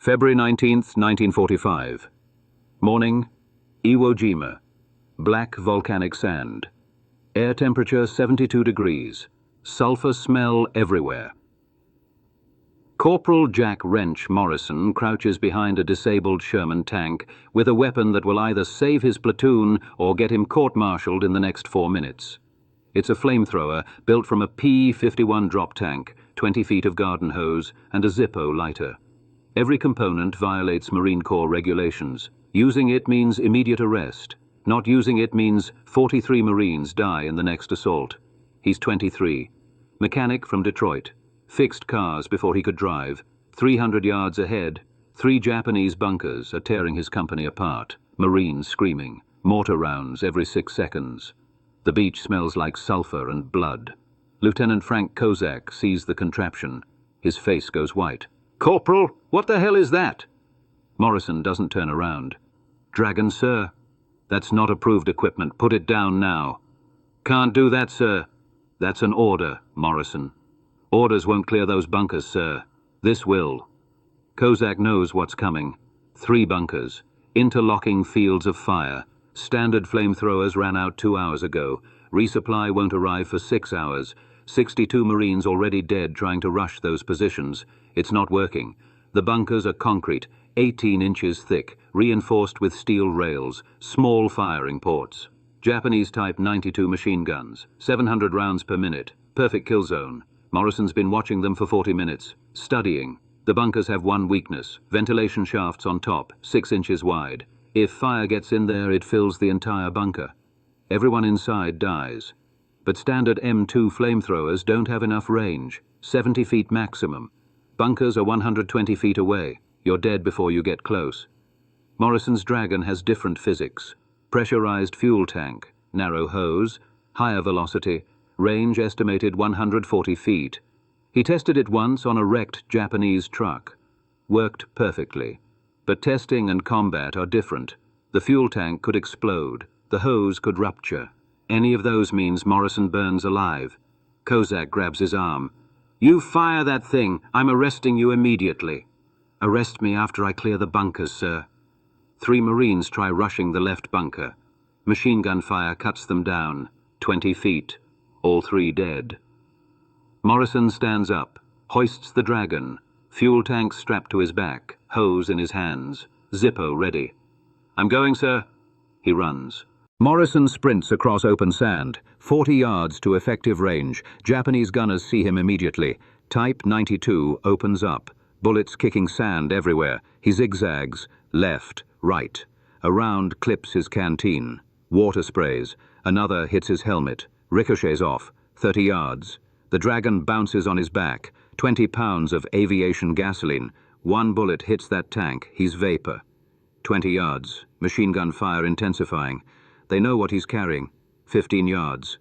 February 19th, 1945. Morning, Iwo Jima. Black volcanic sand. Air temperature 72 degrees. Sulfur smell everywhere. Corporal Jack Morrison crouches behind a disabled Sherman tank with a weapon that will either save his platoon or get him court-martialed in the next 4 minutes. It's a flamethrower built from a P-51 drop tank, 20 feet of garden hose, and a Zippo lighter. Every component violates Marine Corps regulations. Using it means immediate arrest. Not using it means 43 Marines die in the next assault. He's 23. Mechanic from Detroit. Fixed cars before he could drive. 300 yards ahead, 3 Japanese bunkers are tearing his company apart. Marines screaming. Mortar rounds every 6 seconds. The beach smells like sulfur and blood. Lieutenant Frank Kozak sees the contraption. His face goes white. "Corporal, what the hell is that?" Morrison doesn't turn around. "Dragon, sir." "That's not approved equipment. Put it down now." "Can't do that, sir." "That's an order, Morrison." "Orders won't clear those bunkers, sir. This will." Kozak knows what's coming. 3 bunkers. Interlocking fields of fire. Standard flamethrowers ran out 2 hours ago. Resupply won't arrive for 6 hours. 62 Marines already dead trying to rush those positions. It's not working. The bunkers are concrete, 18 inches thick, reinforced with steel rails, small firing ports. Japanese Type 92 machine guns, 700 rounds per minute, perfect kill zone. Morrison's been watching them for 40 minutes, studying. The bunkers have one weakness, ventilation shafts on top, 6 inches wide. If fire gets in there, it fills the entire bunker. Everyone inside dies. But standard M2 flamethrowers don't have enough range, 70 feet maximum. Bunkers are 120 feet away. You're dead before you get close. Morrison's Dragon has different physics. Pressurized fuel tank, narrow hose, higher velocity, range estimated 140 feet. He tested it once on a wrecked Japanese truck. Worked perfectly. But testing and combat are different. The fuel tank could explode. The hose could rupture. Any of those means Morrison burns alive. Kozak grabs his arm. "You fire that thing. I'm arresting you immediately." "Arrest me after I clear the bunkers, sir." 3 Marines try rushing the left bunker. Machine gun fire cuts them down. 20 feet. All 3 dead. Morrison stands up, hoists the Dragon. Fuel tank strapped to his back, hose in his hands. Zippo ready. "I'm going, sir." He runs. Morrison sprints across open sand, 40 yards to effective range. Japanese gunners see him immediately. Type 92 opens up, bullets kicking sand everywhere. He zigzags, left, right. A round clips his canteen. Water sprays. Another hits his helmet. Ricochets off, 30 yards. The Dragon bounces on his back. 20 pounds of aviation gasoline. 1 bullet hits that tank. He's vapor. 20 yards. Machine gun fire intensifying. They know what he's carrying. 15 yards.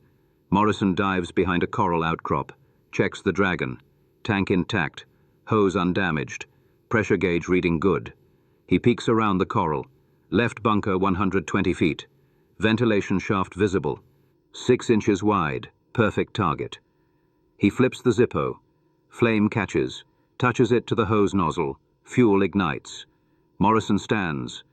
Morrison dives behind a coral outcrop. Checks the Dragon. Tank intact. Hose undamaged. Pressure gauge reading good. He peeks around the coral. Left bunker 120 feet. Ventilation shaft visible. 6 inches wide. Perfect target. He flips the Zippo. Flame catches. Touches it to the hose nozzle. Fuel ignites. Morrison stands.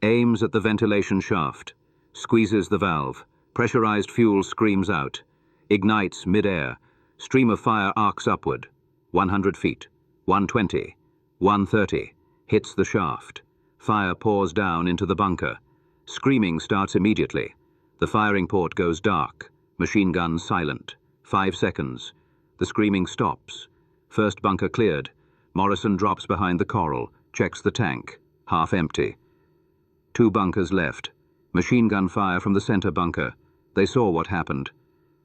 Aims at the ventilation shaft. Squeezes the valve. Pressurized fuel screams out. Ignites mid-air. Stream of fire arcs upward. 100 feet. 120. 130. Hits the shaft. Fire pours down into the bunker. Screaming starts immediately. The firing port goes dark. Machine gun silent. 5 seconds. The screaming stops. First bunker cleared. Morrison drops behind the coral. Checks the tank. Half empty. 2 bunkers left. Machine gun fire from the center bunker. They saw what happened.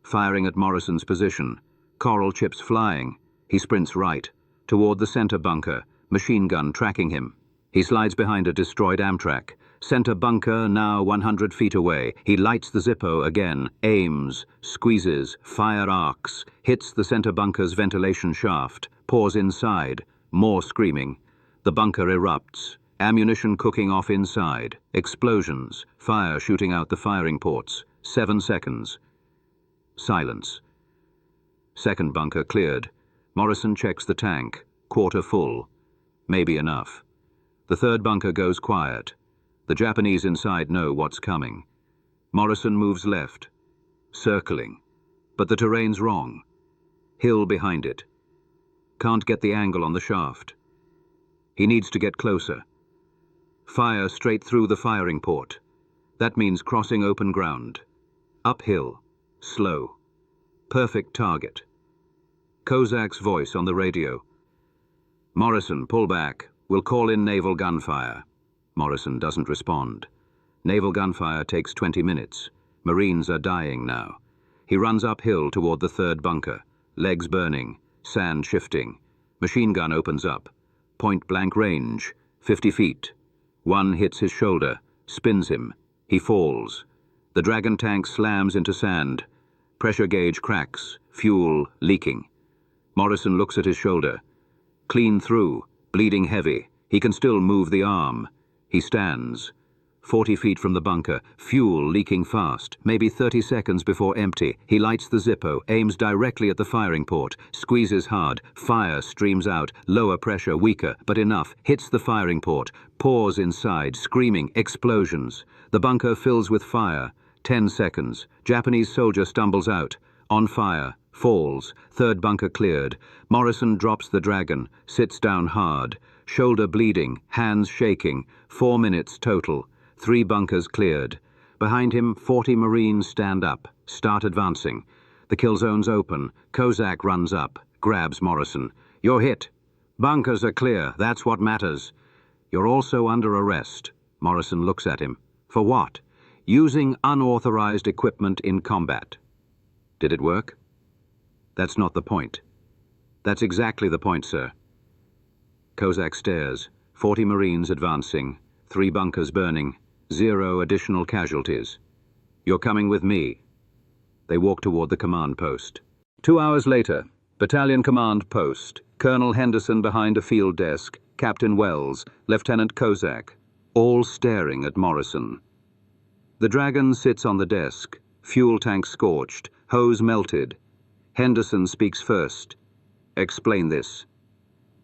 Firing at Morrison's position. Coral chips flying. He sprints right. Toward the center bunker. Machine gun tracking him. He slides behind a destroyed Amtrak. Center bunker now 100 feet away. He lights the Zippo again. Aims. Squeezes. Fire arcs. Hits the center bunker's ventilation shaft. Pours inside. More screaming. The bunker erupts. Ammunition cooking off inside. Explosions. Fire shooting out the firing ports. 7 seconds. Silence. Second bunker cleared. Morrison checks the tank. Quarter full. Maybe enough. The third bunker goes quiet. The Japanese inside know what's coming. Morrison moves left, circling, but the terrain's wrong. Hill behind it. Can't get the angle on the shaft. He needs to get closer. Fire straight through the firing port. That means crossing open ground. Uphill, slow. Perfect target. Kozak's voice on the radio. Morrison, pull back. We'll call in naval gunfire. Morrison doesn't respond. Naval gunfire takes 20 minutes. Marines are dying now. He runs uphill toward the third bunker. Legs burning, sand shifting. Machine gun opens up. Point-blank range, 50 feet. One hits his shoulder, spins him. He falls. The Dragon tank slams into sand. Pressure gauge cracks, fuel leaking. Morrison looks at his shoulder. Clean through, bleeding heavy. He can still move the arm. He stands. 40 feet from the bunker, fuel leaking fast, maybe 30 seconds before empty. He lights the Zippo, aims directly at the firing port, squeezes hard, fire streams out, lower pressure, weaker, but enough, hits the firing port, pours inside, screaming, explosions. The bunker fills with fire. 10 seconds. Japanese soldier stumbles out. On fire. Falls. Third bunker cleared. Morrison drops the Dragon, sits down hard. Shoulder bleeding, hands shaking. 4 minutes total. 3 bunkers cleared. Behind him, 40 Marines stand up, start advancing. The kill zone's open. Kozak runs up, grabs Morrison. You're hit. Bunkers are clear, that's what matters. You're also under arrest. Morrison looks at him. For what? Using unauthorized equipment in combat. Did it work? That's not the point. That's exactly the point, sir. Kozak stares. 40 Marines advancing. 3 bunkers burning. 0 additional casualties. You're coming with me. They walk toward the command post. 2 hours later, battalion command post. Colonel Henderson behind a field desk. Captain Wells. Lieutenant Kozak. All staring at Morrison. The Dragon sits on the desk. Fuel tank scorched. Hose melted. Henderson speaks first. Explain this.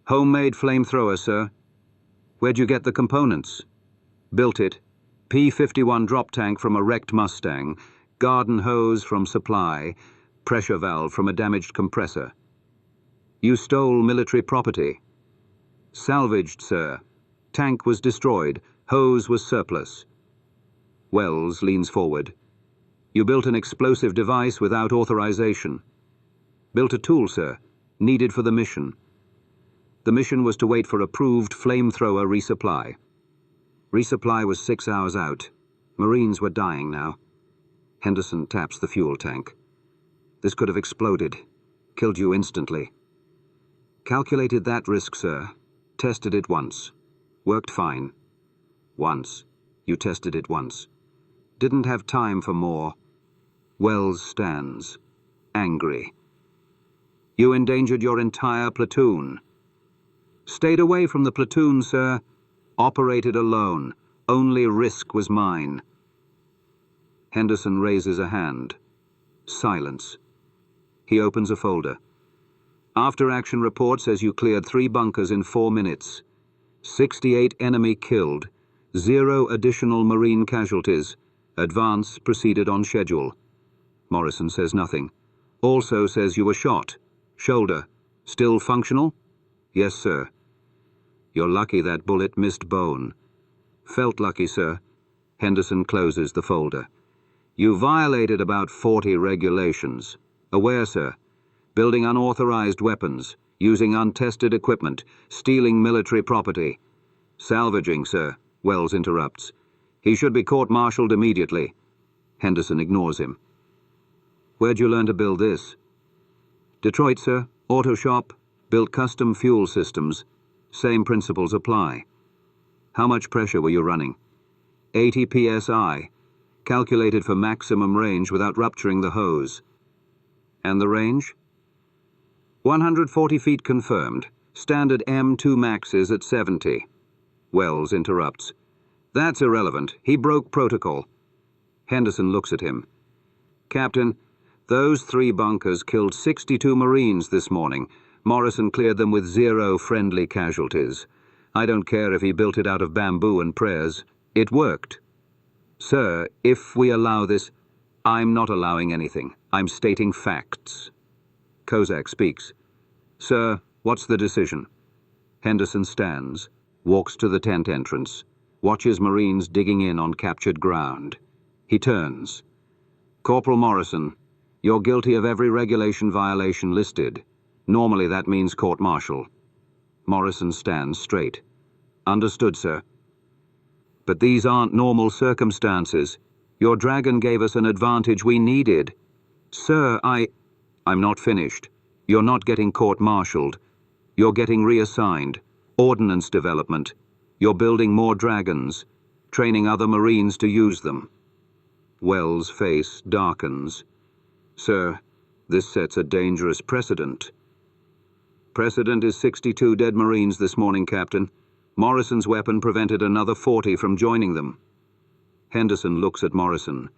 Homemade flamethrower, sir. Where'd you get the components? Built it. P-51 drop tank from a wrecked Mustang. Garden hose from supply. Pressure valve from a damaged compressor. You stole military property. Salvaged, sir. Tank was destroyed. Hose was surplus. Wells leans forward. You built an explosive device without authorization. Built a tool, sir, needed for the mission. The mission was to wait for approved flamethrower resupply. Resupply was 6 hours out. Marines were dying now. Henderson taps the fuel tank. This could have exploded. Killed you instantly. Calculated that risk, sir. Tested it once. Worked fine. Once. You tested it once. Didn't have time for more. Wells stands. Angry. You endangered your entire platoon. Stayed away from the platoon, sir. Operated alone. Only risk was mine. Henderson raises a hand. Silence. He opens a folder. After-action report says you cleared 3 bunkers in 4 minutes. 68 enemy killed. 0 additional Marine casualties. Advance proceeded on schedule. Morrison says nothing. Also says you were shot. Shoulder. Still functional? Yes, sir. You're lucky that bullet missed bone. Felt lucky, sir. Henderson closes the folder. You violated about 40 regulations. Aware, sir. Building unauthorized weapons, using untested equipment, stealing military property. Salvaging, sir, Wells interrupts. He should be court-martialed immediately. Henderson ignores him. Where'd you learn to build this? Detroit, sir. Auto shop. Built custom fuel systems. Same principles apply. How much pressure were you running? 80 psi. Calculated for maximum range without rupturing the hose. And the range? 140 feet confirmed. Standard M2 maxes at 70. Wells interrupts. That's irrelevant. He broke protocol. Henderson looks at him. Captain, those 3 bunkers killed 62 Marines this morning. Morrison cleared them with 0 friendly casualties. I don't care if he built it out of bamboo and prayers. It worked. Sir, if we allow this... I'm not allowing anything. I'm stating facts. Kozak speaks. Sir, what's the decision? Henderson stands, walks to the tent entrance, watches Marines digging in on captured ground. He turns. Corporal Morrison, you're guilty of every regulation violation listed. Normally that means court-martial. Morrison stands straight. Understood, sir. But these aren't normal circumstances. Your dragon gave us an advantage we needed. Sir, I'm not finished. You're not getting court-martialed. You're getting reassigned. Ordnance development. You're building more dragons. Training other Marines to use them. Wells' face darkens. Sir, this sets a dangerous precedent. Precedent is 62 dead Marines this morning, Captain. Morrison's weapon prevented another 40 from joining them. Henderson looks at Morrison.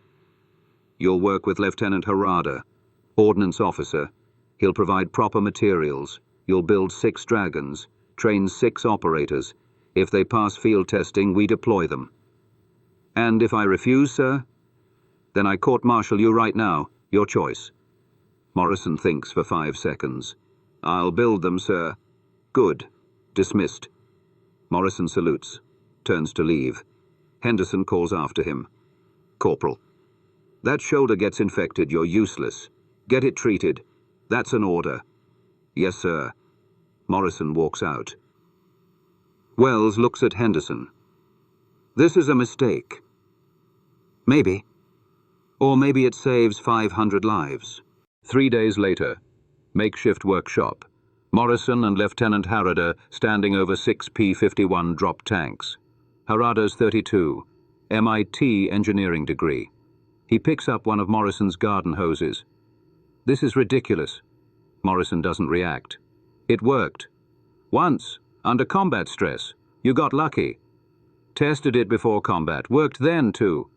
You'll work with Lieutenant Harada, Ordnance Officer. He'll provide proper materials. You'll build 6 dragons, train 6 operators. If they pass field testing, we deploy them. And if I refuse, sir? Then I court-martial you right now. Your choice. Morrison thinks for 5 seconds. I'll build them, sir. Good. Dismissed. Morrison salutes, turns to leave. Henderson calls after him. Corporal. That shoulder gets infected, you're useless. Get it treated. That's an order. Yes, sir. Morrison walks out. Wells looks at Henderson. This is a mistake. Maybe. Or maybe it saves 500 lives. 3 days later, makeshift workshop. Morrison and Lieutenant Harada standing over 6 P-51 drop tanks. Harada's 32, MIT engineering degree. He picks up one of Morrison's garden hoses. This is ridiculous. Morrison doesn't react. It worked. Once, under combat stress. You got lucky. Tested it before combat. Worked then, too.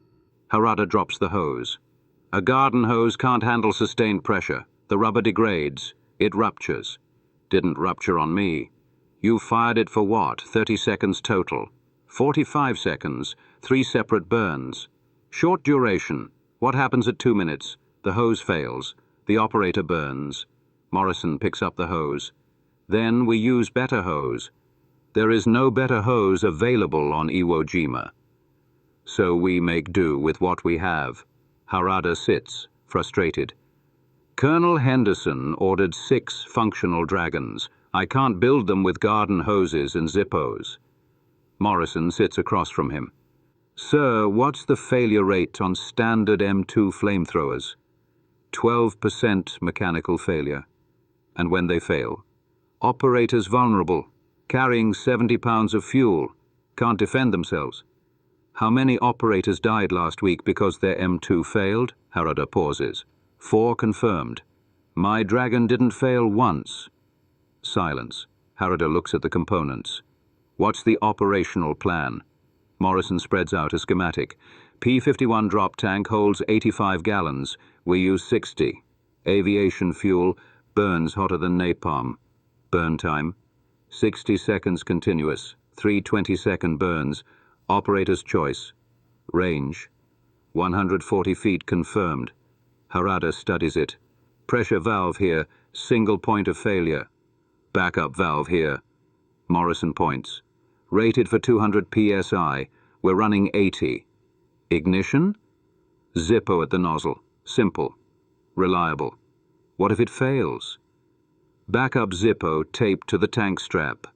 Harada drops the hose. A garden hose can't handle sustained pressure. The rubber degrades. It ruptures. Didn't rupture on me. You fired it for what? 30 seconds total. 45 seconds. 3 separate burns. Short duration. What happens at 2 minutes? The hose fails. The operator burns. Morrison picks up the hose. Then we use better hose. There is no better hose available on Iwo Jima. So we make do with what we have. Harada sits, frustrated. Colonel Henderson ordered 6 functional dragons. I can't build them with garden hoses and Zippos. Morrison sits across from him. Sir, what's the failure rate on standard M2 flamethrowers? 12% mechanical failure. And when they fail? Operators vulnerable, carrying 70 pounds of fuel, can't defend themselves. How many operators died last week because their M2 failed? Harada pauses. 4 confirmed. My dragon didn't fail once. Silence. Harada looks at the components. What's the operational plan? Morrison spreads out a schematic. P-51 drop tank holds 85 gallons. We use 60. Aviation fuel burns hotter than napalm. Burn time? 60 seconds continuous. 3 20-second burns. Operator's choice. Range. 140 feet confirmed. Harada studies it. Pressure valve here. Single point of failure. Backup valve here. Morrison points. Rated for 200 psi. We're running 80. Ignition? Zippo at the nozzle. Simple. Reliable. What if it fails? Backup Zippo taped to the tank strap.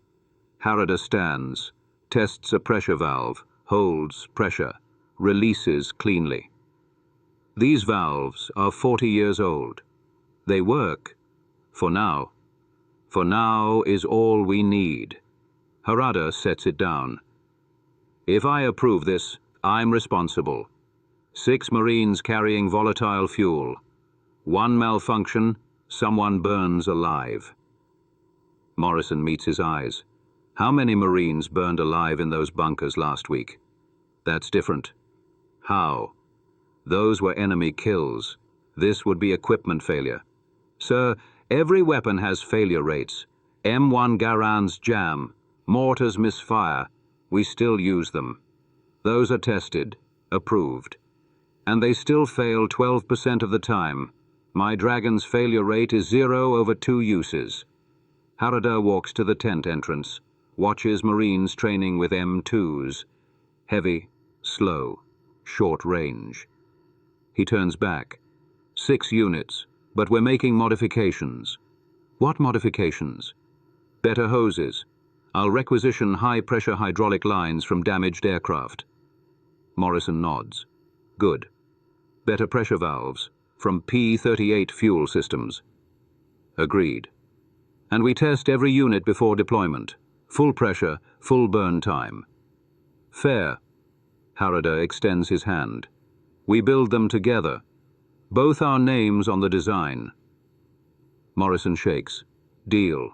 Harada stands. Tests a pressure valve. Holds pressure. Releases cleanly. These valves are 40 years old. They work. For now. For now is all we need. Harada sets it down. If I approve this, I'm responsible. 6 Marines carrying volatile fuel. 1 malfunction, someone burns alive. Morrison meets his eyes. How many Marines burned alive in those bunkers last week? That's different. How? Those were enemy kills. This would be equipment failure. Sir, every weapon has failure rates. M1 Garan's jam. Mortars misfire. We still use them. Those are tested, approved. And they still fail 12% of the time. My Dragon's failure rate is 0 over 2 uses. Harada walks to the tent entrance, watches Marines training with M2s. Heavy, slow, short range. He turns back. 6 units, but we're making modifications. What modifications? Better hoses. I'll requisition high-pressure hydraulic lines from damaged aircraft. Morrison nods. Good. Better pressure valves from P-38 fuel systems. Agreed. And we test every unit before deployment. Full pressure, full burn time. Fair. Harada extends his hand. We build them together. Both our names on the design. Morrison shakes. Deal.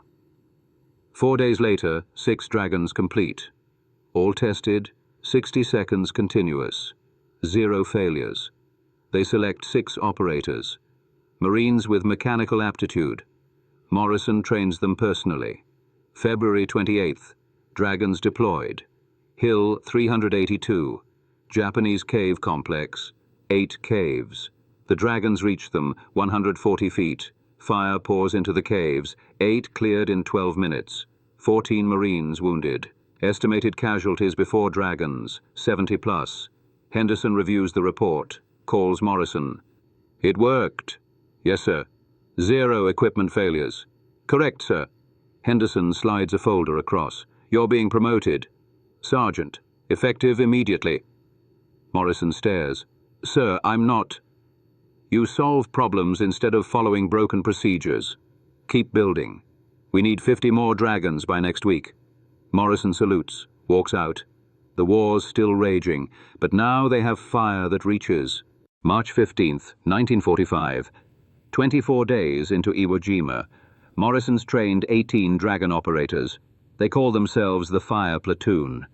4 days later, 6 Dragons complete. All tested, 60 seconds continuous. 0 failures. They select 6 operators. Marines with mechanical aptitude. Morrison trains them personally. February 28th. Dragons deployed. Hill 382. Japanese cave complex. 8 caves. The Dragons reach them, 140 feet. Fire pours into the caves. 8 cleared in 12 minutes. 14 Marines wounded. Estimated casualties before Dragons, 70 plus. Henderson reviews the report. Calls Morrison. It worked. Yes, sir. 0 equipment failures. Correct, sir. Henderson slides a folder across. You're being promoted. Sergeant. Effective immediately. Morrison stares. Sir, I'm not. You solve problems instead of following broken procedures. Keep building. We need 50 more Dragons by next week. Morrison salutes, walks out. The war's still raging, but now they have fire that reaches. March 15th, 1945. 24 days into Iwo Jima. Morrison's trained 18 Dragon operators. They call themselves the Fire Platoon.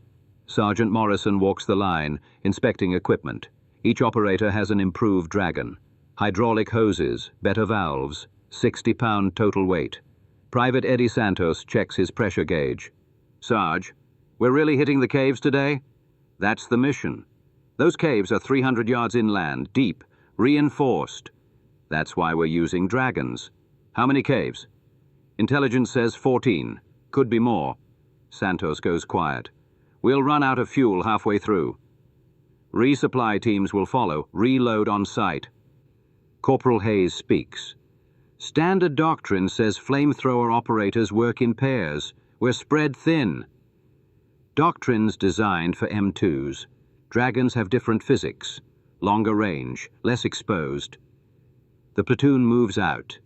Sergeant Morrison walks the line, inspecting equipment. Each operator has an improved Dragon. Hydraulic hoses, better valves, 60-pound total weight. Private Eddie Santos checks his pressure gauge. Sarge, we're really hitting the caves today? That's the mission. Those caves are 300 yards inland, deep, reinforced. That's why we're using Dragons. How many caves? Intelligence says 14. Could be more. Santos goes quiet. We'll run out of fuel halfway through. Resupply teams will follow. Reload on site. Corporal Hayes speaks. Standard doctrine says flamethrower operators work in pairs. We're spread thin. Doctrine's designed for M2s. Dragons have different physics. Longer range, less exposed. The platoon moves out.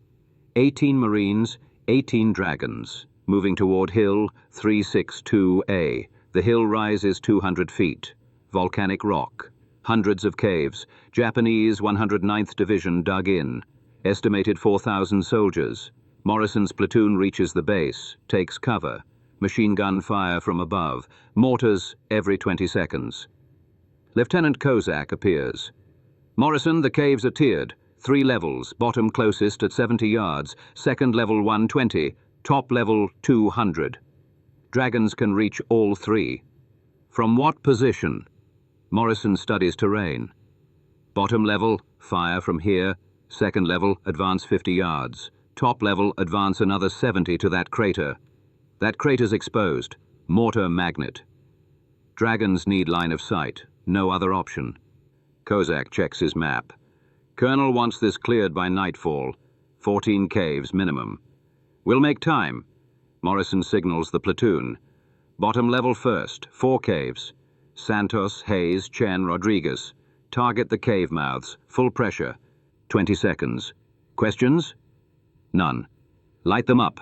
18 Marines, 18 Dragons. Moving toward Hill 362A. The hill rises 200 feet. Volcanic rock. Hundreds of caves. Japanese 109th Division dug in. Estimated 4,000 soldiers. Morrison's platoon reaches the base, takes cover. Machine gun fire from above. Mortars every 20 seconds. Lieutenant Kozak appears. Morrison, the caves are tiered. 3 levels, bottom closest at 70 yards, second level 120, top level 200. Dragons can reach all 3. From what position? Morrison studies terrain. Bottom level, fire from here. Second level, advance 50 yards. Top level, advance another 70 to that crater. That crater's exposed. Mortar magnet. Dragons need line of sight. No other option. Kozak checks his map. Colonel wants this cleared by nightfall. 14 caves minimum. We'll make time. Morrison signals the platoon. Bottom level first, 4 caves. Santos, Hayes, Chen, Rodriguez. Target the cave mouths. Full pressure. 20 seconds. Questions? None. Light them up.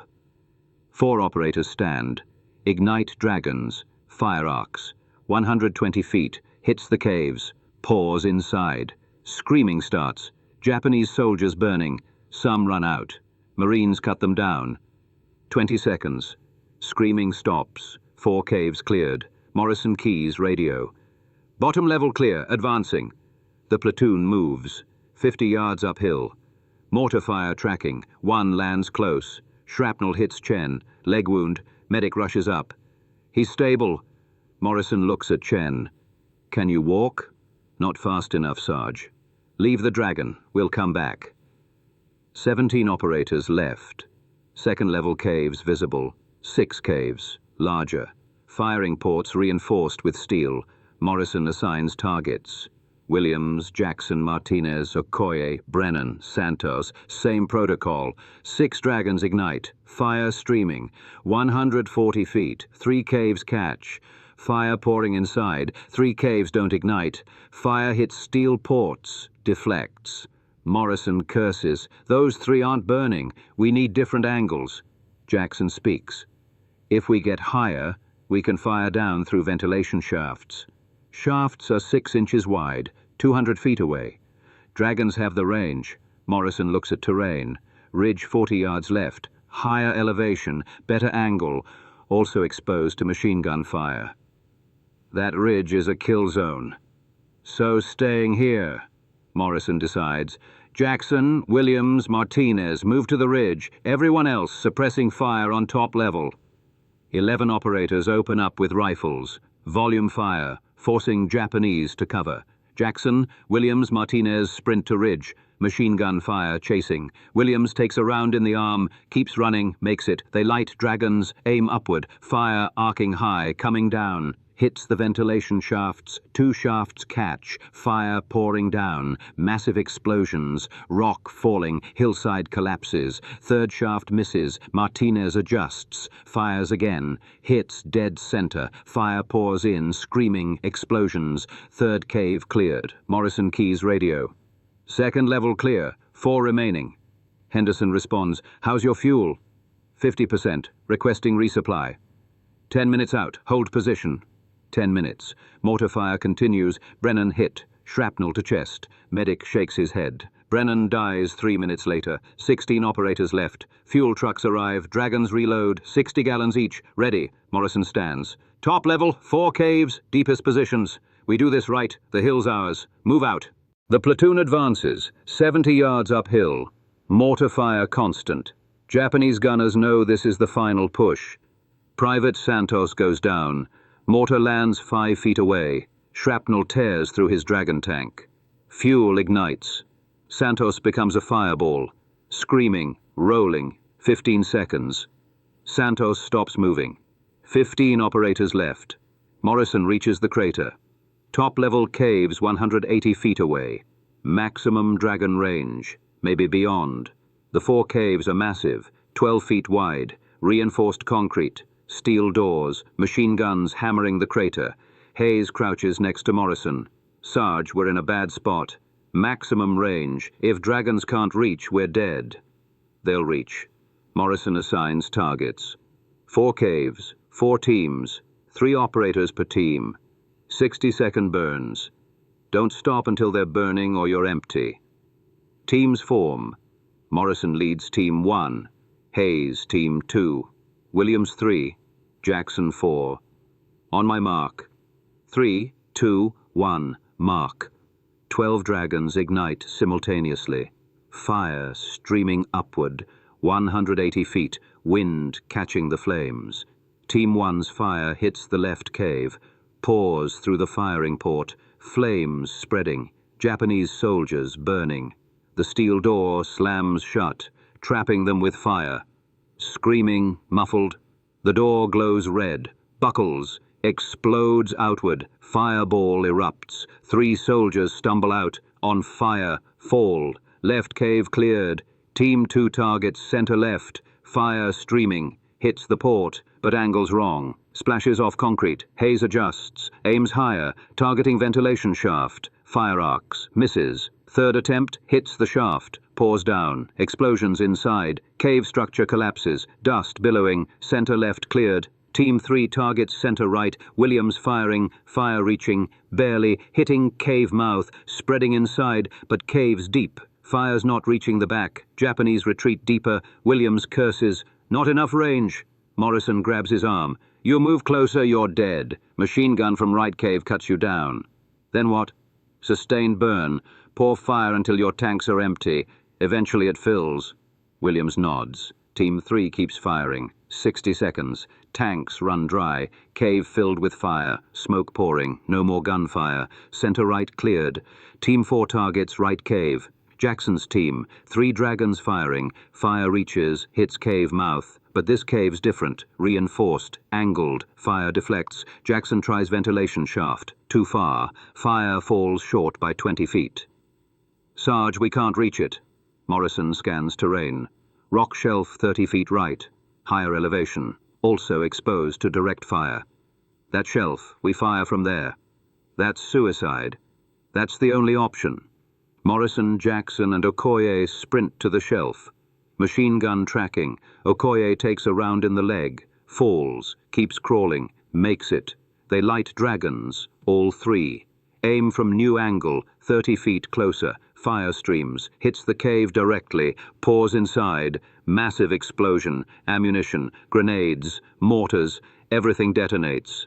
4 operators stand. Ignite Dragons. Fire arcs. 120 feet. Hits the caves. Pours inside. Screaming starts. Japanese soldiers burning. Some run out. Marines cut them down. 20 seconds. Screaming stops. 4 caves cleared. Morrison keys radio. Bottom level clear. Advancing. The platoon moves. 50 yards uphill. Mortar fire tracking. 1 lands close. Shrapnel hits Chen. Leg wound. Medic rushes up. He's stable. Morrison looks at Chen. Can you walk? Not fast enough, Sarge. Leave the Dragon. We'll come back. 17 operators left. Second-level caves visible. 6 caves, larger. Firing ports reinforced with steel. Morrison assigns targets. Williams, Jackson, Martinez, Okoye, Brennan, Santos, same protocol. 6 Dragons ignite. Fire streaming. 140 feet. 3 caves catch. Fire pouring inside. 3 caves don't ignite. Fire hits steel ports. Deflects. Morrison curses. Those 3 aren't burning. We need different angles. Jackson speaks. If we get higher, we can fire down through ventilation shafts. Shafts are 6 inches wide, 200 feet away. Dragons have the range. Morrison looks at terrain. Ridge 40 yards left. Higher elevation, better angle, also exposed to machine gun fire. That ridge is a kill zone. So staying here, Morrison decides. Jackson, Williams, Martinez, move to the ridge. Everyone else suppressing fire on top level. 11 operators open up with rifles. Volume fire, forcing Japanese to cover. Jackson, Williams, Martinez sprint to ridge. Machine gun fire chasing. Williams takes a round in the arm, keeps running, makes it. They light Dragons, aim upward. Fire arcing high, coming down. Hits the ventilation shafts. 2 shafts catch. Fire pouring down. Massive explosions. Rock falling. Hillside collapses. 3rd shaft misses. Martinez adjusts. Fires again. Hits dead center. Fire pours in. Screaming. Explosions. 3rd cave cleared. Morrison keys radio. 2nd level clear. 4 remaining. Henderson responds. How's your fuel? 50%. Requesting resupply. 10 minutes out. Hold position. 10 minutes. Mortar fire continues. Brennan hit. Shrapnel to chest. Medic shakes his head. Brennan dies 3 minutes later. 16 operators left. Fuel trucks arrive. Dragons reload. 60 gallons each. Ready. Morrison stands. Top level, 4 caves, deepest positions. We do this right. The hill's ours. Move out. The platoon advances. 70 yards uphill. Mortar fire constant. Japanese gunners know this is the final push. Private Santos goes down. Mortar lands 5 feet away. Shrapnel tears through his Dragon tank. Fuel ignites. Santos becomes a fireball. Screaming, rolling. 15 seconds. Santos stops moving. 15 operators left. Morrison reaches the crater. Top-level caves 180 feet away. Maximum Dragon range. Maybe beyond. The 4 caves are massive, 12 feet wide. Reinforced concrete. Steel doors, machine guns hammering the crater. Hayes crouches next to Morrison. Sarge, we're in a bad spot. Maximum range. If Dragons can't reach, we're dead. They'll reach. Morrison assigns targets. 4 caves, 4 teams, 3 operators per team. 60-second burns. Don't stop until they're burning or you're empty. Teams form. Morrison leads Team 1. Hayes, Team 2. Williams 3, Jackson 4. On my mark. 3, 2, 1, mark. 12 Dragons ignite simultaneously. Fire streaming upward, 180 feet, wind catching the flames. Team 1's fire hits the left cave, pours through the firing port, flames spreading, Japanese soldiers burning. The steel door slams shut, trapping them with fire. Screaming, muffled. The door glows red, buckles, explodes outward, fireball erupts. 3 soldiers stumble out, on fire, fall. Left cave cleared. Team 2 targets center left, fire streaming, hits the port, but angles wrong. Splashes off concrete, Hayes adjusts, aims higher, targeting ventilation shaft. Fire arcs, misses. 3rd attempt, hits the shaft. Pours down, explosions inside, cave structure collapses, dust billowing, center left cleared. Team 3 targets center right, Williams firing, fire reaching, barely, hitting cave mouth, spreading inside, but caves deep. Fire's not reaching the back, Japanese retreat deeper, Williams curses, not enough range. Morrison grabs his arm. You move closer, you're dead. Machine gun from right cave cuts you down. Then what? Sustained burn. Pour fire until your tanks are empty. Eventually it fills. Williams nods. Team 3 keeps firing. 60 seconds. Tanks run dry. Cave filled with fire. Smoke pouring. No more gunfire. Center right cleared. Team 4 targets right cave. Jackson's team. 3 dragons firing. Fire reaches, hits cave mouth. But this cave's different. Reinforced. Angled. Fire deflects. Jackson tries ventilation shaft. Too far. Fire falls short by 20 feet. Sarge, we can't reach it. Morrison scans terrain. Rock shelf 30 feet right. Higher elevation. Also exposed to direct fire. That shelf, we fire from there. That's suicide. That's the only option. Morrison, Jackson and Okoye sprint to the shelf. Machine gun tracking. Okoye takes a round in the leg. Falls. Keeps crawling. Makes it. They light dragons. All 3. Aim from new angle. 30 feet closer. Fire streams. Hits the cave directly. Pours inside. Massive explosion. Ammunition. Grenades. Mortars. Everything detonates.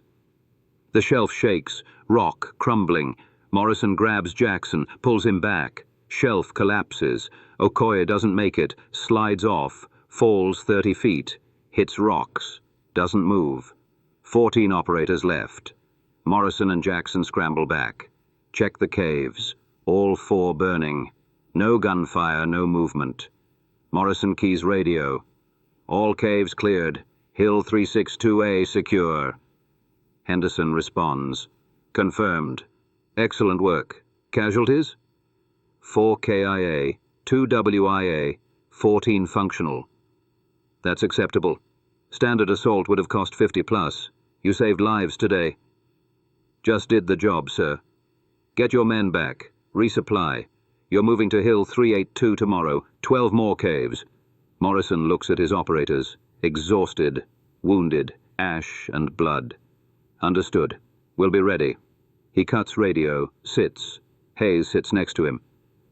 The shelf shakes. Rock crumbling. Morrison grabs Jackson. Pulls him back. Shelf collapses. Okoye doesn't make it. Slides off. Falls 30 feet. Hits rocks. Doesn't move. 14 operators left. Morrison and Jackson scramble back. Check the caves. All 4 burning. No gunfire, no movement. Morrison keys radio. All caves cleared. Hill 362A secure. Henderson responds. Confirmed. Excellent work. Casualties? 4 KIA, 2 WIA, 14 functional. That's acceptable. Standard assault would have cost 50 plus. You saved lives today. Just did the job, sir. Get your men back. Resupply. You're moving to Hill 382 tomorrow. 12 more caves. Morrison looks at his operators. Exhausted. Wounded. Ash and blood. Understood. We'll be ready. He cuts radio. Sits. Hayes sits next to him.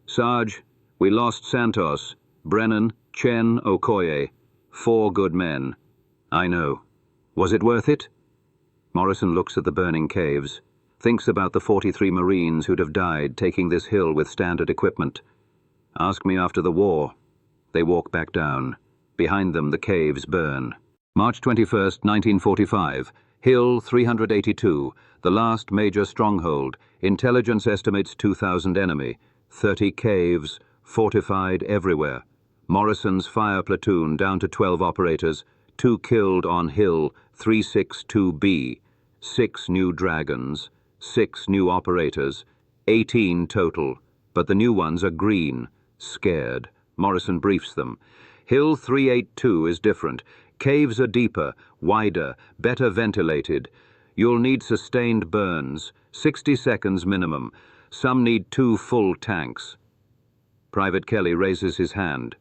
Sarge, we lost Santos, Brennan, Chen, Okoye. 4 good men. I know. Was it worth it? Morrison looks at the burning caves. Thinks about the 43 Marines who'd have died taking this hill with standard equipment. Ask me after the war. They walk back down. Behind them the caves burn. March 21st, 1945. Hill 382. The last major stronghold. Intelligence estimates 2,000 enemy. 30 caves. Fortified everywhere. Morrison's fire platoon down to 12 operators. 2 killed on Hill 362B. 6 new dragons. 6 new operators, 18 total, but the new ones are green, scared. Morrison briefs them. Hill 382 is different. Caves are deeper, wider, better ventilated. You'll need sustained burns, 60 seconds minimum. Some need 2 full tanks. Private Kelly raises his hand.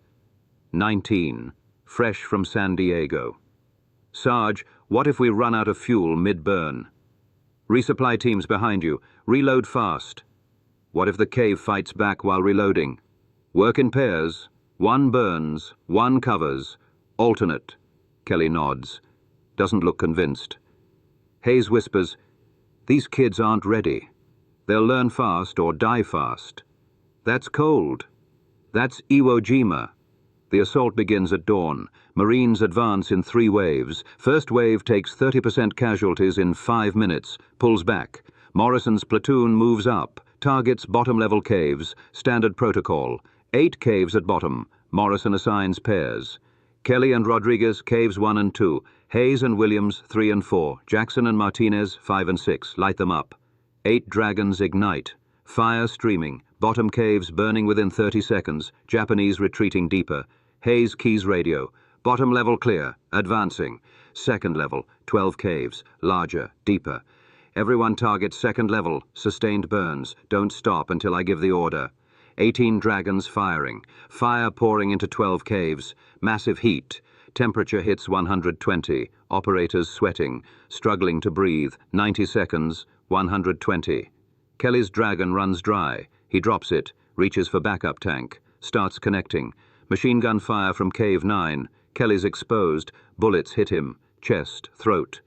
19, fresh from San Diego. Sarge, what if we run out of fuel mid-burn? Resupply teams behind you. Reload fast. What if the cave fights back while reloading? Work in pairs. 1 burns, 1 covers. Alternate. Kelly nods. Doesn't look convinced. Hayes whispers, these kids aren't ready. They'll learn fast or die fast. That's cold. That's Iwo Jima. The assault begins at dawn. Marines advance in 3 waves. First wave takes 30% casualties in 5 minutes, pulls back. Morrison's platoon moves up, targets bottom-level caves, standard protocol. 8 caves at bottom. Morrison assigns pairs. Kelly and Rodriguez, caves 1 and 2. Hayes and Williams, 3 and 4. Jackson and Martinez, 5 and 6. Light them up. 8 dragons ignite. Fire streaming. Bottom caves burning within 30 seconds. Japanese retreating deeper. Hayes keys radio. Bottom level clear. Advancing. Second level. 12 caves. Larger. Deeper. Everyone targets second level. Sustained burns. Don't stop until I give the order. 18 dragons firing. Fire pouring into 12 caves. Massive heat. Temperature hits 120. Operators sweating. Struggling to breathe. 90 seconds. 120. Kelly's dragon runs dry. He drops it. Reaches for backup tank. Starts connecting. Machine gun fire from cave 9. Kelly's exposed. Bullets hit him. Chest. Throat.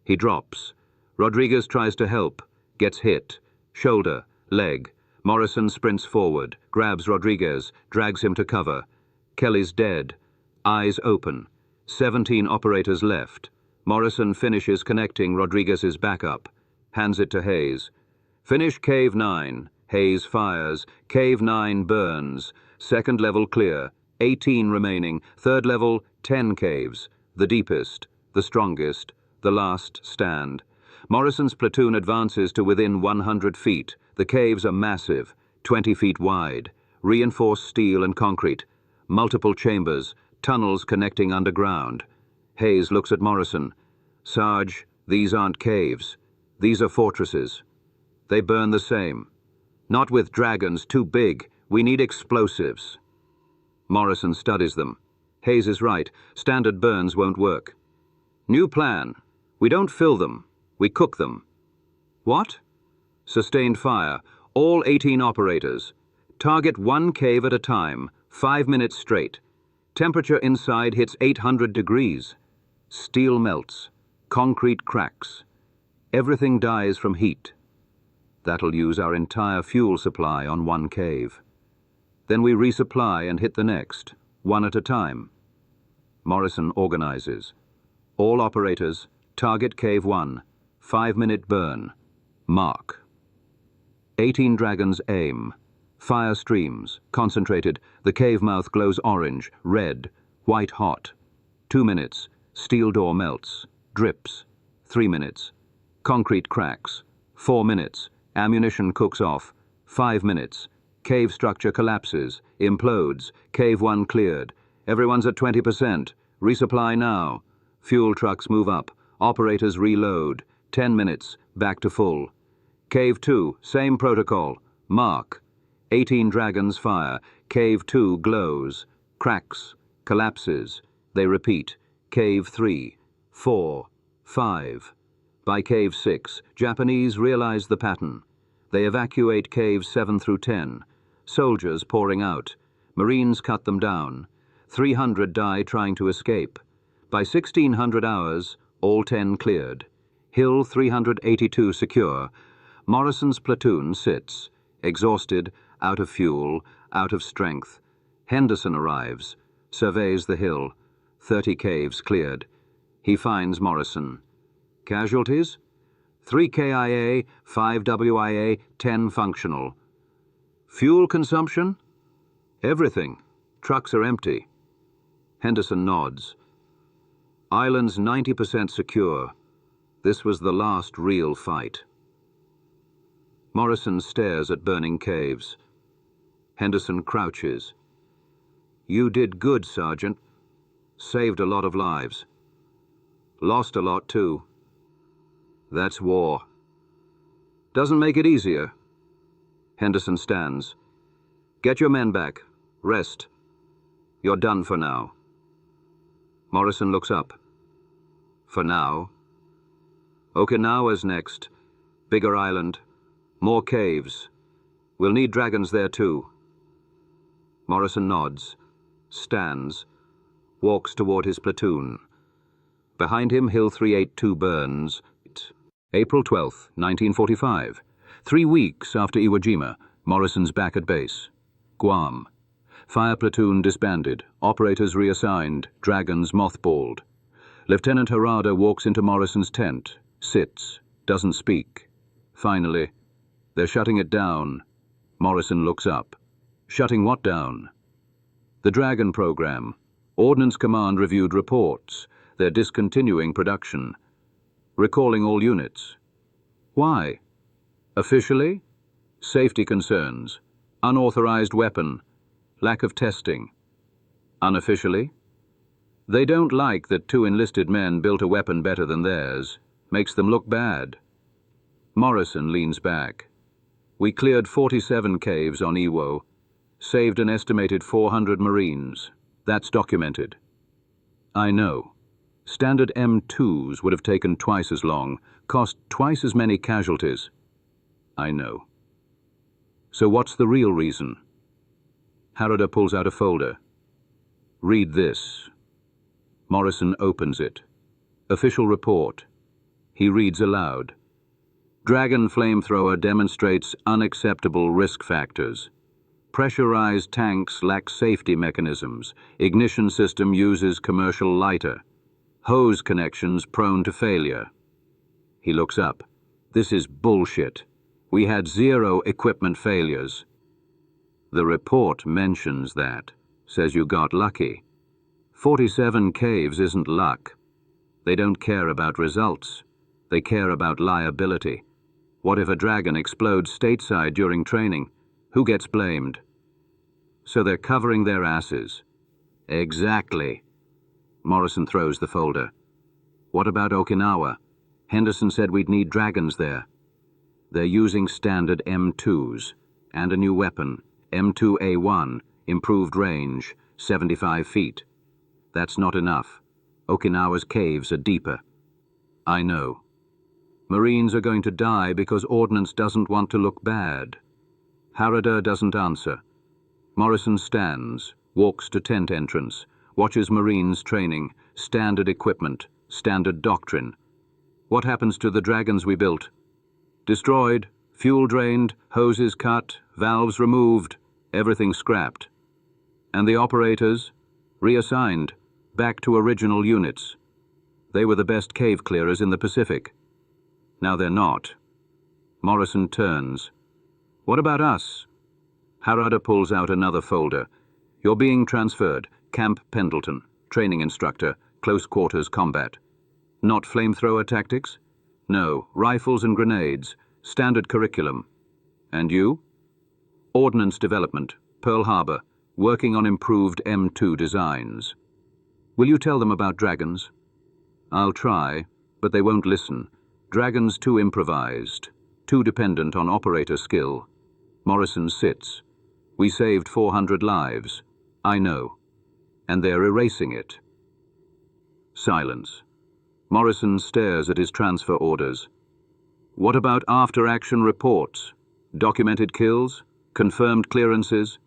He drops. Rodriguez tries to help. Gets hit. Shoulder. Leg. Morrison sprints forward. Grabs Rodriguez. Drags him to cover. Kelly's dead. Eyes open. 17 operators left. Morrison finishes connecting Rodriguez's backup, hands it to Hayes. Finish Cave 9. Hayes fires. Cave 9 burns. Second level clear. 18 remaining. Third level, 10 caves. The deepest, the strongest, the last stand. Morrison's platoon advances to within 100 feet. The caves are massive, 20 feet wide. Reinforced steel and concrete. Multiple chambers, tunnels connecting underground. Hayes looks at Morrison. Sarge, these aren't caves. These are fortresses. They burn the same. Not with dragons too big. We need explosives. Morrison studies them. Hayes is right. Standard burns won't work. New plan. We don't fill them. We cook them. What? Sustained fire. All 18 operators. Target one cave at a time. 5 minutes straight. Temperature inside hits 800 degrees. Steel melts. Concrete cracks. Everything dies from heat. That'll use our entire fuel supply on one cave. Then we resupply and hit the next, one at a time. Morrison organizes. All operators, target cave 1, 5-minute burn. Mark. 18 dragons aim. Fire streams, concentrated. The cave mouth glows orange, red, white hot. 2 minutes. Steel door melts. Drips. 3 minutes. Concrete cracks. 4 minutes. Ammunition cooks off. 5 minutes. Cave structure collapses, implodes. Cave 1 cleared. Everyone's at 20%. Resupply now. Fuel trucks move up. Operators reload. 10 minutes. Back to full. Cave 2, same protocol. Mark. 18 dragons fire. Cave 2 glows. Cracks. Collapses. They repeat. Cave 3, 4, 5. By Cave 6, Japanese realize the pattern. They evacuate caves 7 through 10. Soldiers pouring out. Marines cut them down. 300 die trying to escape. By 1600 hours, all 10 cleared. Hill 382 secure. Morrison's platoon sits, exhausted, out of fuel, out of strength. Henderson arrives, surveys the hill. 30 caves cleared. He finds Morrison. Casualties? 3 KIA, 5 WIA, 10 functional. Fuel consumption? Everything. Trucks are empty. Henderson nods. Island's 90% secure. This was the last real fight. Morrison stares at burning caves. Henderson crouches. You did good, Sergeant. Saved a lot of lives. Lost a lot, too. That's war. Doesn't make it easier. Henderson stands. Get your men back. Rest. You're done for now. Morrison looks up. For now. Okinawa's next. Bigger island. More caves. We'll need dragons there too. Morrison nods. Stands. Walks toward his platoon. Behind him, Hill 382 burns. April 12th, 1945. 3 weeks after Iwo Jima, Morrison's back at base. Guam. Fire Platoon disbanded, operators reassigned, dragons mothballed. Lieutenant Harada walks into Morrison's tent, sits, doesn't speak. Finally, they're shutting it down. Morrison looks up. Shutting what down? The Dragon program. Ordnance Command reviewed reports. They're discontinuing production. Recalling all units. Why? Officially? Safety concerns. Unauthorized weapon. Lack of testing. Unofficially? They don't like that 2 enlisted men built a weapon better than theirs. Makes them look bad. Morrison leans back. We cleared 47 caves on Iwo. Saved an estimated 400 Marines. That's documented. I know. Standard M2s would have taken twice as long, cost twice as many casualties. I know. So what's the real reason? Harada pulls out a folder. Read this. Morrison opens it. Official report. He reads aloud. Dragon flamethrower demonstrates unacceptable risk factors. Pressurized tanks lack safety mechanisms. Ignition system uses commercial lighter. Hose connections prone to failure. He looks up. This is bullshit. We had 0 equipment failures. The report mentions that. Says you got lucky. 47 caves isn't luck. They don't care about results. They care about liability. What if a dragon explodes stateside during training? Who gets blamed? So they're covering their asses. Exactly. Morrison throws the folder. What about Okinawa? Henderson said we'd need dragons there. They're using standard M2s and a new weapon, M2A1, improved range, 75 feet. That's not enough. Okinawa's caves are deeper. I know. Marines are going to die because Ordnance doesn't want to look bad. Harada doesn't answer. Morrison stands, walks to tent entrance, watches Marines training, standard equipment, standard doctrine. What happens to the dragons we built? Destroyed, fuel drained, hoses cut, valves removed, everything scrapped. And the operators? Reassigned, back to original units. They were the best cave clearers in the Pacific. Now they're not. Morrison turns. What about us? Harada pulls out another folder. You're being transferred. Camp Pendleton. Training instructor. Close quarters combat. Not flamethrower tactics? No. Rifles and grenades. Standard curriculum. And you? Ordnance development. Pearl Harbor. Working on improved M2 designs. Will you tell them about dragons? I'll try, but they won't listen. Dragons too improvised. Too dependent on operator skill. Morrison sits. We saved 400 lives. I know. And they're erasing it. Silence. Morrison stares at his transfer orders. What about after-action reports? Documented kills? Confirmed clearances?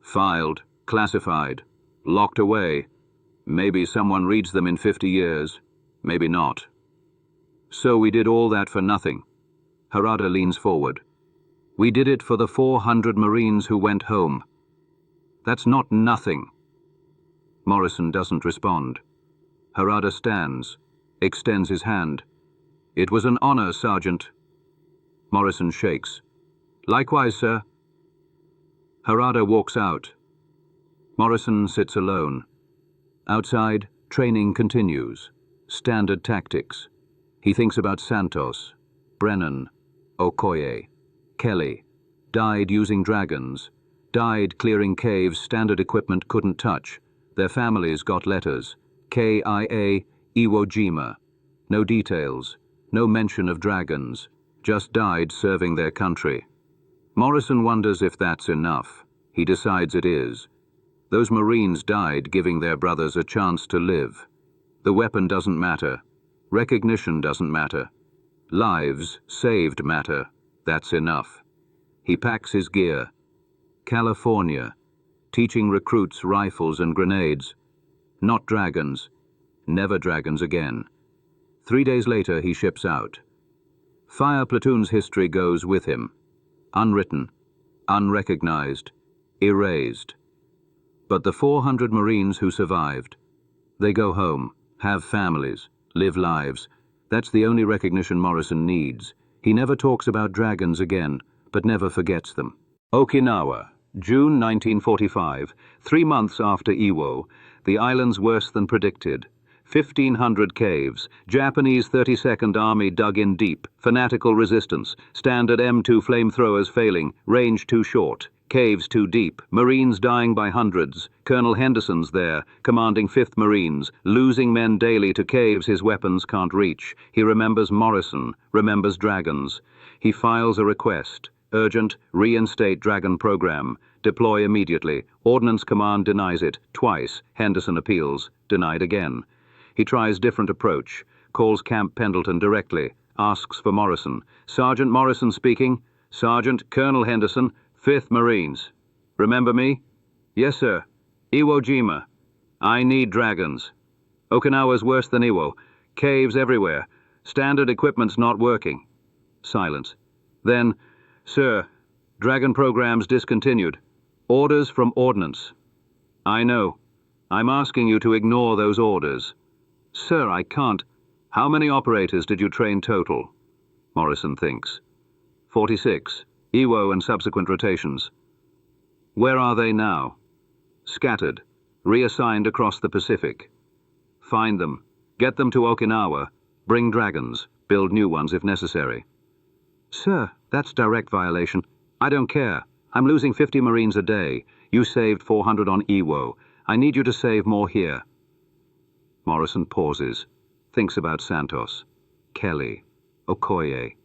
Filed, classified, locked away. Maybe someone reads them in 50 years. Maybe not. So we did all that for nothing. Harada leans forward. We did it for the 400 Marines who went home. That's not nothing. Morrison doesn't respond. Harada stands, extends his hand. It was an honor, Sergeant. Morrison shakes. Likewise, sir. Harada walks out. Morrison sits alone. Outside, training continues. Standard tactics. He thinks about Santos, Brennan, Okoye, Kelly. Died using dragons. Died clearing caves standard equipment couldn't touch. Their families got letters. KIA, Iwo Jima. No details. No mention of dragons. Just died serving their country. Morrison wonders if that's enough. He decides it is. Those Marines died giving their brothers a chance to live. The weapon doesn't matter. Recognition doesn't matter. Lives saved matter. That's enough. He packs his gear. California. Teaching recruits rifles and grenades. Not dragons. Never dragons again. 3 days later he ships out. Fire Platoon's history goes with him. Unwritten. Unrecognized. Erased. But the 400 Marines who survived, they go home, have families, live lives. That's the only recognition Morrison needs. He never talks about dragons again, but never forgets them. Okinawa, June 1945, 3 months after Iwo, the island's worse than predicted. 1,500 caves, Japanese 32nd Army dug in deep, fanatical resistance, standard M2 flamethrowers failing, range too short. Caves too deep, Marines dying by hundreds. Colonel Henderson's there, commanding 5th Marines, losing men daily to caves his weapons can't reach. He remembers Morrison, remembers dragons. He files a request. Urgent, reinstate Dragon program. Deploy immediately. Ordnance Command denies it. Twice. Henderson appeals. Denied again. He tries different approach. Calls Camp Pendleton directly. Asks for Morrison. Sergeant Morrison speaking. Sergeant Colonel Henderson, 5th Marines. Remember me? Yes, sir. Iwo Jima. I need dragons. Okinawa's worse than Iwo. Caves everywhere. Standard equipment's not working. Silence. Then, sir, Dragon program's discontinued. Orders from Ordnance. I know. I'm asking you to ignore those orders. Sir, I can't. How many operators did you train total? Morrison thinks. 46. Iwo and subsequent rotations. Where are they now? Scattered. Reassigned across the Pacific. Find them. Get them to Okinawa. Bring dragons. Build new ones if necessary. Sir, that's direct violation. I don't care. I'm losing 50 Marines a day. You saved 400 on Iwo. I need you to save more here. Morrison pauses. Thinks about Santos. Kelly. Okoye.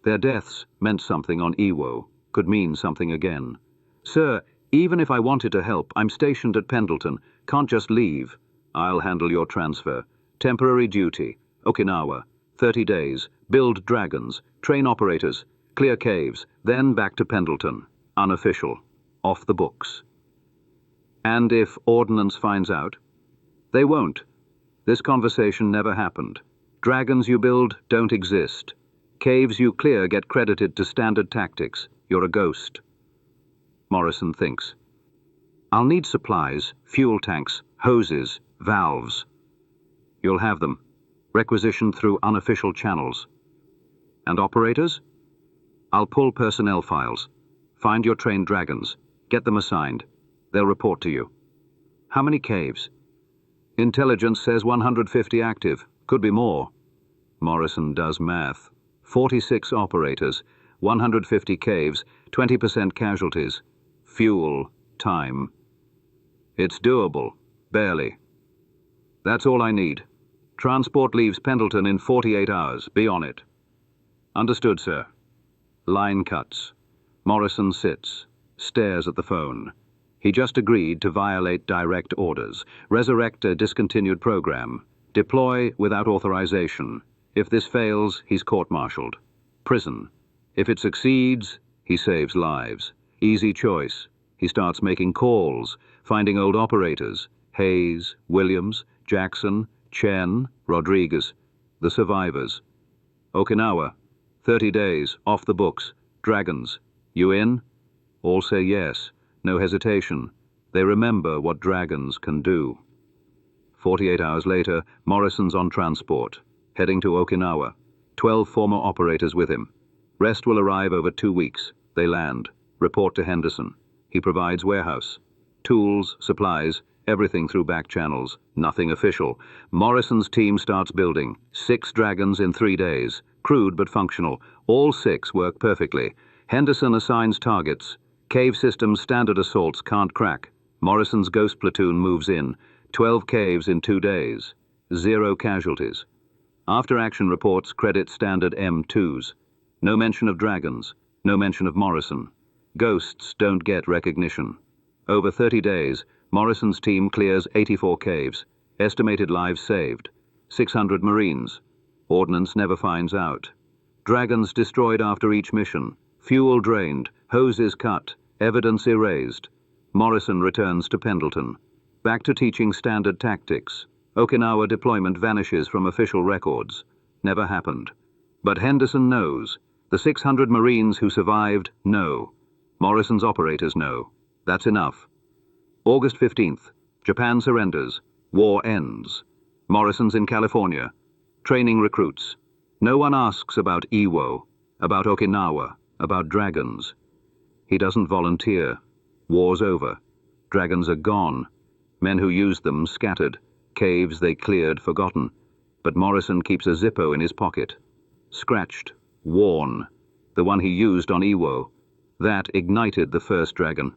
Their deaths meant something on Iwo. Could mean something again. Sir, even if I wanted to help, I'm stationed at Pendleton. Can't just leave. I'll handle your transfer. Temporary duty. Okinawa. 30 days. Build dragons. Train operators. Clear caves. Then back to Pendleton. Unofficial. Off the books. And if Ordnance finds out? They won't. This conversation never happened. Dragons you build don't exist. Caves you clear get credited to standard tactics. You're a ghost. Morrison thinks. I'll need supplies, fuel tanks, hoses, valves. You'll have them. Requisitioned through unofficial channels. And operators? I'll pull personnel files. Find your trained dragons. Get them assigned. They'll report to you. How many caves? Intelligence says 150 active. Could be more. Morrison does math. 46 operators, 150 caves, 20% casualties. Fuel, time. It's doable. Barely. That's all I need. Transport leaves Pendleton in 48 hours. Be on it. Understood, sir. Line cuts. Morrison sits, stares at the phone. He just agreed to violate direct orders, resurrect a discontinued program, deploy without authorization. If this fails, he's court-martialed. Prison. If it succeeds, he saves lives. Easy choice. He starts making calls, finding old operators. Hayes, Williams, Jackson, Chen, Rodriguez. The survivors. Okinawa. 30 days, off the books. Dragons. You in? All say yes. No hesitation. They remember what dragons can do. 48 hours later, Morrison's on transport, heading to Okinawa. 12 former operators with him. Rest will arrive over 2 weeks. They land. Report to Henderson. He provides warehouse. Tools, supplies, everything through back channels. Nothing official. Morrison's team starts building. 6 dragons in 3 days. Crude but functional. All 6 work perfectly. Henderson assigns targets. Cave systems standard assaults can't crack. Morrison's Ghost Platoon moves in. 12 caves in 2 days. 0 casualties. After-action reports credit standard M2s. No mention of dragons. No mention of Morrison. Ghosts don't get recognition. Over 30 days, Morrison's team clears 84 caves. Estimated lives saved. 600 Marines. Ordnance never finds out. Dragons destroyed after each mission. Fuel drained. Hoses cut. Evidence erased. Morrison returns to Pendleton. Back to teaching standard tactics. Okinawa deployment vanishes from official records. Never happened. But Henderson knows. The 600 Marines who survived know. Morrison's operators know. That's enough. August 15th. Japan surrenders. War ends. Morrison's in California. Training recruits. No one asks about Iwo, about Okinawa, about dragons. He doesn't volunteer. War's over. Dragons are gone. Men who used them scattered. Caves they cleared forgotten. But Morrison keeps a Zippo in his pocket. Scratched. Worn. The one he used on Iwo. That ignited the first dragon.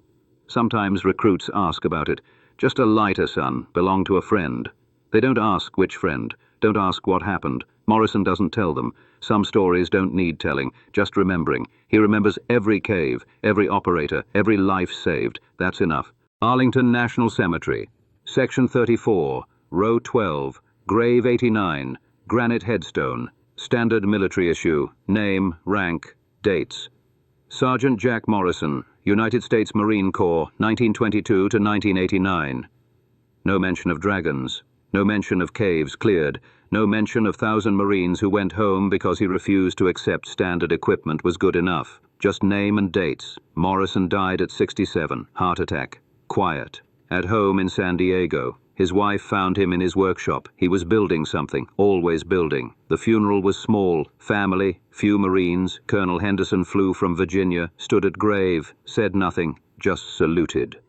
Sometimes recruits ask about it. Just a lighter, son. Belonged to a friend. They don't ask which friend. Don't ask what happened. Morrison doesn't tell them. Some stories don't need telling, just remembering. He remembers every cave, every operator, every life saved. That's enough. Arlington National Cemetery. Section 34, Row 12, Grave 89, Granite Headstone. Standard military issue. Name, rank, dates. Sergeant Jack Morrison, United States Marine Corps, 1922 to 1989. No mention of dragons. No mention of caves cleared. No mention of 1,000 Marines who went home because he refused to accept standard equipment was good enough. Just name and dates. Morrison died at 67, heart attack. Quiet. At home in San Diego. His wife found him in his workshop. He was building something, always building. The funeral was small. Family, few Marines. Colonel Henderson flew from Virginia, stood at grave, said nothing, just saluted.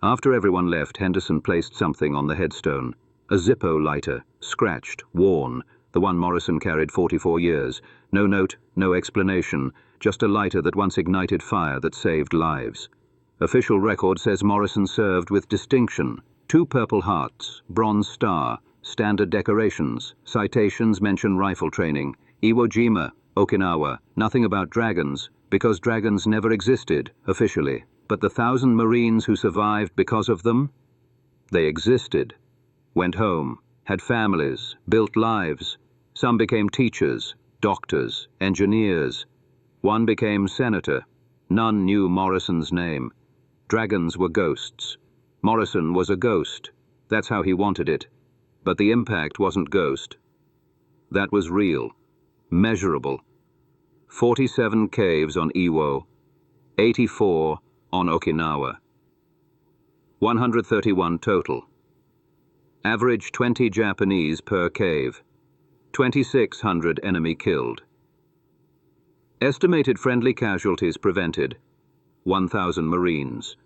After everyone left, Henderson placed something on the headstone. A Zippo lighter, scratched, worn, the one Morrison carried 44 years. No note, no explanation, just a lighter that once ignited fire that saved lives. Official record says Morrison served with distinction. 2 Purple Hearts, Bronze Star, standard decorations. Citations mention rifle training. Iwo Jima, Okinawa, nothing about dragons, because dragons never existed, officially. But the 1,000 Marines who survived because of them? They existed. Went home, had families, built lives. Some became teachers, doctors, engineers. One became senator. None knew Morrison's name. Dragons were ghosts. Morrison was a ghost. That's how he wanted it. But the impact wasn't ghost. That was real. Measurable. 47 caves on Iwo. 84 on Okinawa. 131 total. Average 20 Japanese per cave. 2,600 enemy killed. Estimated friendly casualties prevented. 1,000 Marines.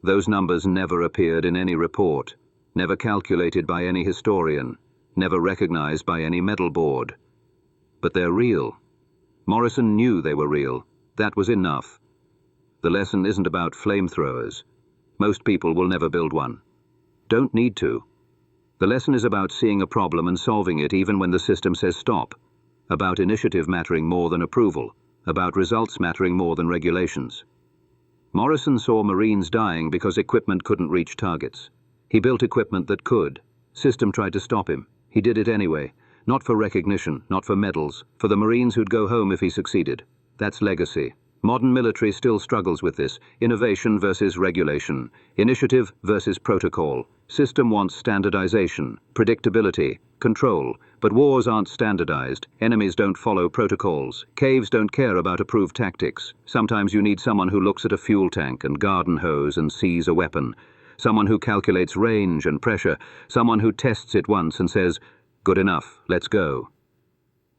Those numbers never appeared in any report, never calculated by any historian, never recognized by any medal board. But they're real. Morrison knew they were real. That was enough. The lesson isn't about flamethrowers. Most people will never build one. Don't need to. The lesson is about seeing a problem and solving it even when the system says stop. About initiative mattering more than approval. About results mattering more than regulations. Morrison saw Marines dying because equipment couldn't reach targets. He built equipment that could. System tried to stop him. He did it anyway. Not for recognition, not for medals. For the Marines who'd go home if he succeeded. That's legacy. Modern military still struggles with this. Innovation versus regulation. Initiative versus protocol. System wants standardization, predictability, control. But wars aren't standardized. Enemies don't follow protocols. Caves don't care about approved tactics. Sometimes you need someone who looks at a fuel tank and garden hose and sees a weapon. Someone who calculates range and pressure. Someone who tests it once and says, "Good enough, let's go."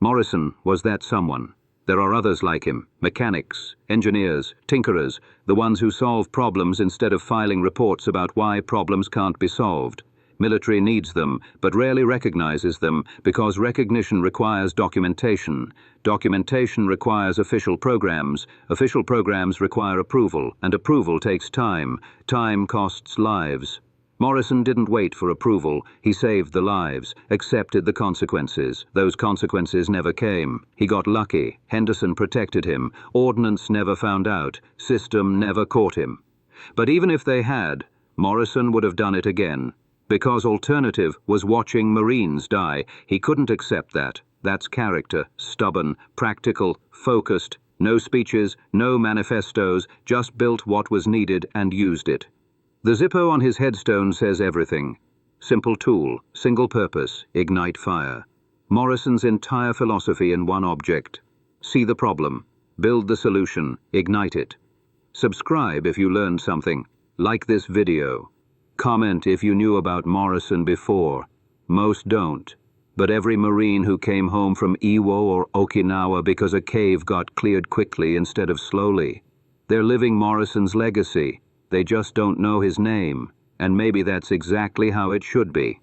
Morrison was that someone. There are others like him, mechanics, engineers, tinkerers, the ones who solve problems instead of filing reports about why problems can't be solved. Military needs them, but rarely recognizes them because recognition requires documentation. Documentation requires official programs. Official programs require approval, and approval takes time. Time costs lives. Morrison didn't wait for approval. He saved the lives, accepted the consequences. Those consequences never came. He got lucky. Henderson protected him. Ordnance never found out. System never caught him. But even if they had, Morrison would have done it again. Because alternative was watching Marines die. He couldn't accept that. That's character, stubborn, practical, focused. No speeches, no manifestos, just built what was needed and used it. The Zippo on his headstone says everything. Simple tool, single purpose, ignite fire. Morrison's entire philosophy in one object. See the problem, build the solution, ignite it. Subscribe if you learned something. Like this video. Comment if you knew about Morrison before. Most don't. But every Marine who came home from Iwo or Okinawa because a cave got cleared quickly instead of slowly. They're living Morrison's legacy. They just don't know his name, and maybe that's exactly how it should be.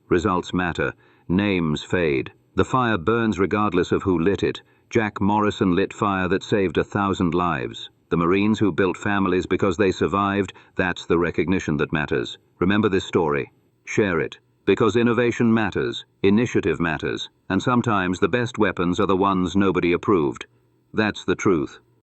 Results matter. Names fade. The fire burns regardless of who lit it. Jack Morrison lit fire that saved 1,000 lives. The Marines who built families because they survived, that's the recognition that matters. Remember this story. Share it. Because innovation matters, initiative matters, and sometimes the best weapons are the ones nobody approved. That's the truth.